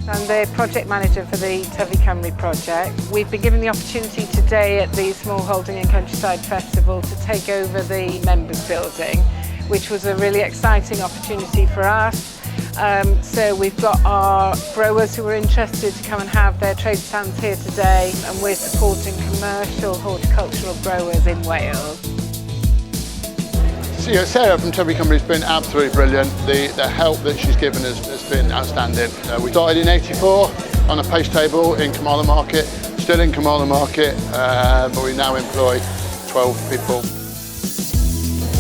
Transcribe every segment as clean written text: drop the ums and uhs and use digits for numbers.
I'm the project manager for the Tyfu Cymru project. We've been given the opportunity today at the Smallholding and Countryside Festival to take over the members building, which was a really exciting opportunity for us. So we've got our growers who are interested to come and have their trade stands here today, and we're supporting commercial horticultural growers in Wales. So, Sarah from Tyfu Cymru has been absolutely brilliant. The help that she's given us has been outstanding. We started in '84 on a paste table in Carmarthen Market, still in Carmarthen Market, but we now employ 12 people.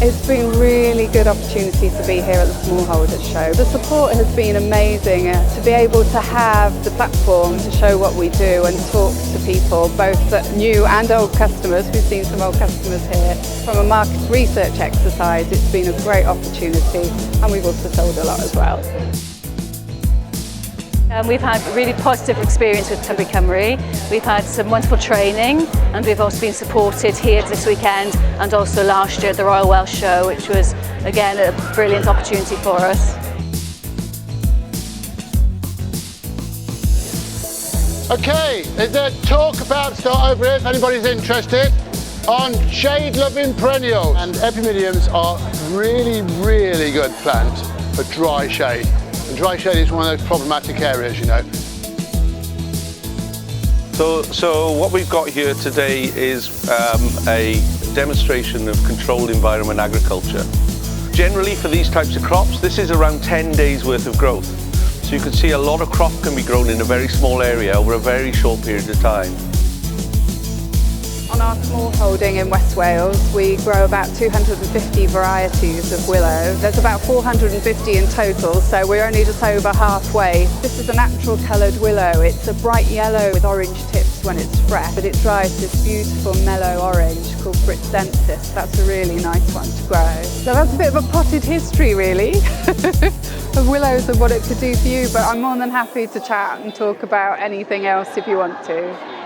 It's been a really good opportunity to be here at the Smallholders Show. The support has been amazing to be able to have the platform to show what we do and talk to people, both new and old customers. We've seen some old customers here. From a market research exercise, it's been a great opportunity, and we've also sold a lot as well. We've had a really positive experience with Tyfu Cymru. We've had some wonderful training, and we've also been supported here this weekend and also last year at the Royal Welsh Show, which was again a brilliant opportunity for us. Okay, is there talk about start over here if anybody's interested on shade-loving perennials, and epimediums are really good plants for dry shade. And dry shade is one of those problematic areas, you know. So what we've got here today is a demonstration of controlled environment agriculture. Generally for these types of crops, this is around 10 days worth of growth. So you can see a lot of crop can be grown in a very small area over a very short period of time. On our smallholding in West Wales, we grow about 250 varieties of willow. There's about 450 in total, so we're only just over halfway. This is a natural coloured willow. It's a bright yellow with orange tips when it's fresh, but it dries this beautiful mellow orange called Britzensis. That's a really nice one to grow. So that's a bit of a potted history, really, of willows and what it could do for you, but I'm more than happy to chat and talk about anything else if you want to.